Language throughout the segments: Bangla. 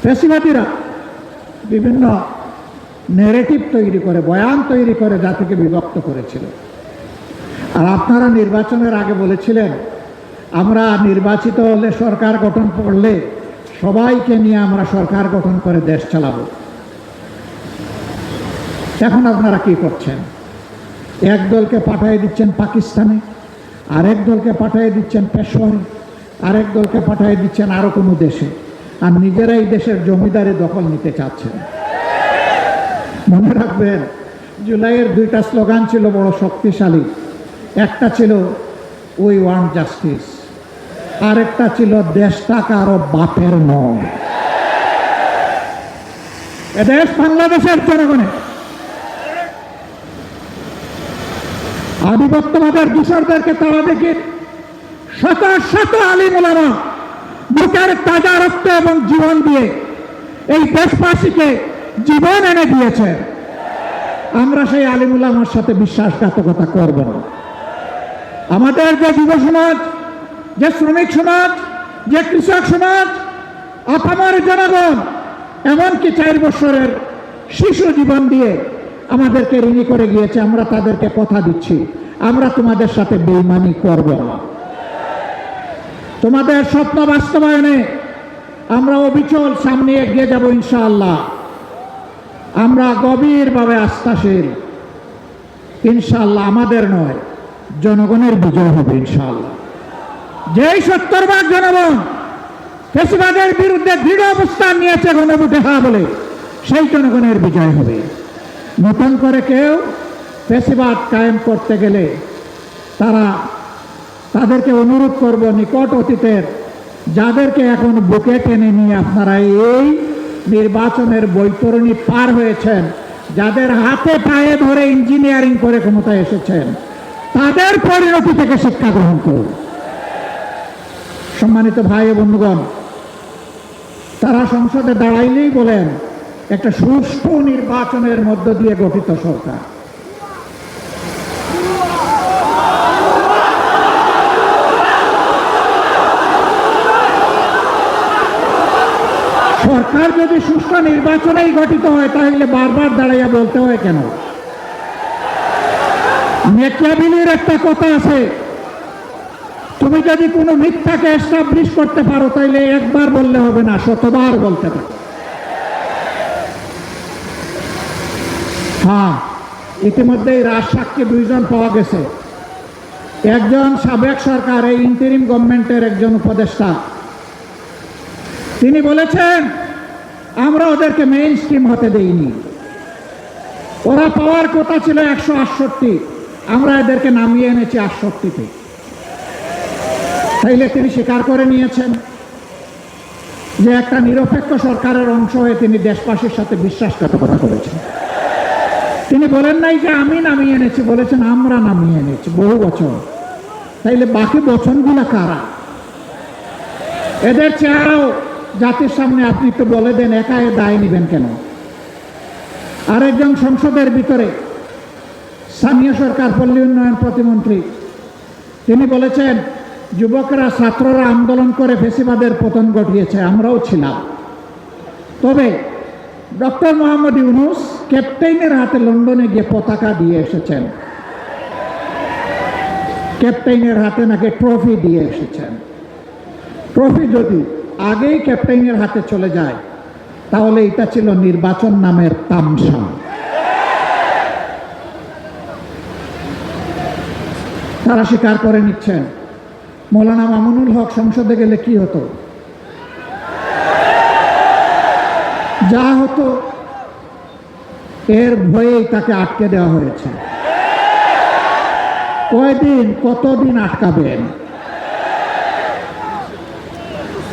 ফ্যাসিবাদীরা বিভিন্ন ন্যারেটিভ তৈরি করে, বয়ান তৈরি করে জাতিকে বিভক্ত করেছিল। আর আপনারা নির্বাচনের আগে বলেছিলেন আমরা নির্বাচিত হলে, সরকার গঠন করলে সবাইকে নিয়ে আমরা সরকার গঠন করে দেশ চালাবো। এখন আপনারা কি করছেন? এক দলকে পাঠিয়ে দিচ্ছেন পাকিস্তানে, আরেক দলকে পাঠিয়ে দিচ্ছেন পেশোয়ারে, আরেক দলকে পাঠিয়ে দিচ্ছেন আরো কোনো দেশে, আর নিজেরাই দেশের জমিদারি দখল নিতে চাচ্ছেন। মনে রাখবেন, জুলাইয়ের দুইটা স্লোগান ছিল বড় শক্তিশালী। একটা ছিল উই ওয়ান্ট জাস্টিস, আরেকটা ছিল দেশটা কারো বাপের নয়, এদেশ বাংলাদেশের জনগণের। আধিপত্যবাদের দূষরদেরকে তারা দেখে শত শত আলিম ওলামা বুকের তাজা রক্ত এবং জীবন দিয়ে এই দেশবাসীকে জীবন এনে দিয়েছে। আমরা সেই আলিম ওলামার সাথে বিশ্বাসঘাতকতা করব না। আমাদের যে যুব সমাজ, যে শ্রমিক সমাজ, যে কৃষক সমাজ, আপামর জনগণ, এমনকি 4 বছরের শিশু জীবন দিয়ে আমাদেরকে ঋণী করে গিয়েছে, আমরা তাদেরকে কথা দিচ্ছি আমরা তোমাদের সাথে বেঈমানি করব না। তোমাদের স্বপ্ন বাস্তবায়নে আমরা অবিচল সামনে এগিয়ে যাব ইনশাআল্লাহ। আমরা গভীরভাবে আস্থাশীল, ইনশাআল্লাহ আমাদের নয় জনগণের বিজয় হবে ইনশাআল্লাহ। যেই 70% জনগণ ফ্যাসিবাদের বিরুদ্ধে দৃঢ় অবস্থান নিয়েছে গণভোটে হ্যাঁ বলে, সেই জনগণের বিজয় হবে। নতুন করে কেউ ফ্যাসিবাদ কায়েম করতে গেলে তাদেরকে অনুরোধ করব, নিকট অতীতের যাদেরকে এখন বুকে টেনে নিয়ে আপনারা এই নির্বাচনের বৈতরণী পার হয়েছেন, যাদের হাতে পায়ে ধরে ইঞ্জিনিয়ারিং করে ক্ষমতায় এসেছেন, তাদের পরিণতি থেকে শিক্ষা গ্রহণ করুন। সম্মানিত ভাই ও বন্ধুগণ, তারা সংসদে দাঁড়াইলেই বলেন একটা সুষ্ঠু নির্বাচনের মধ্য দিয়ে গঠিত সরকার। সরকার যদি সুষ্ঠু নির্বাচনেই গঠিত হয় তাহলে বারবার দাঁড়াইয়া বলতে হয় কেন? মেকিয়াভেলির একটা কথা আছে, তুমি যদি কোনো মিথ্যাকে এস্টাবলিশ করতে পারো তাহলে একবার বললে হবে না, 100বার বলতে পারো। হ্যাঁ, ইতিমধ্যেই রাজসাক্ষী 2 জন পাওয়া গেছে। একজন সাবেক সরকার, এই ইন্টারিম গভর্নমেন্টের একজন উপদেষ্টা, তিনি বলেছেন আমরা ওদেরকে মেইন স্ট্রিম হতে দেইনি, ওরা পাওয়ার কথা ছিল 168, আমরা এদেরকে নামিয়ে এনেছি 68-তে। তাইলে তিনি স্বীকার করে নিয়েছেন যে একটা নিরপেক্ষ সরকারের অংশ হয়ে তিনি দেশবাসীর সাথে বিশ্বাসঘাতকতা করেছেন। তিনি বলেন নাই যে আমি নামিয়ে এনেছি, বলেছেন আমরা নামিয়ে এনেছি বহু বছর। তাইলে বাকি বচনগুলা কারা? এদের চেহারাও জাতির সামনে আপনি তো বলে দেন, একা এ দায় নিবেন কেন? আরেকজন সংসদের ভিতরে স্থানীয় সরকার পল্লী উন্নয়ন প্রতিমন্ত্রী, তিনি বলেছেন যুবকরা, ছাত্ররা আন্দোলন করে ফ্যাসিবাদের পতন ঘটিয়েছে, আমরাও ছিলাম। তবে ডক্টর মোহাম্মদ ইউনূস ক্যাপ্টেইনের হাতে লন্ডনে গিয়ে পতাকা দিয়ে এসেছেন, ক্যাপ্টেইনের হাতে নাকি ট্রফি দিয়ে এসেছেন। ট্রফি যদি আগেই ক্যাপ্টেইনের হাতে চলে যায় তাহলে এটা ছিল নির্বাচন নামের তামসা। তারা স্বীকার করে নিচ্ছেন মৌলানা মামুনুল হক সংসদে গেলে কি হতো? যা হতো এর ভয়েই তাকে আটকে দেওয়া হয়েছে। কয়দিন, কতদিন আটকাবেন?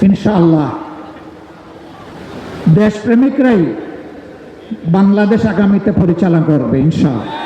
ইনশাআল্লাহ দেশপ্রেমিকরাই বাংলাদেশ আগামীতে পরিচালনা করবে ইনশাআল্লাহ।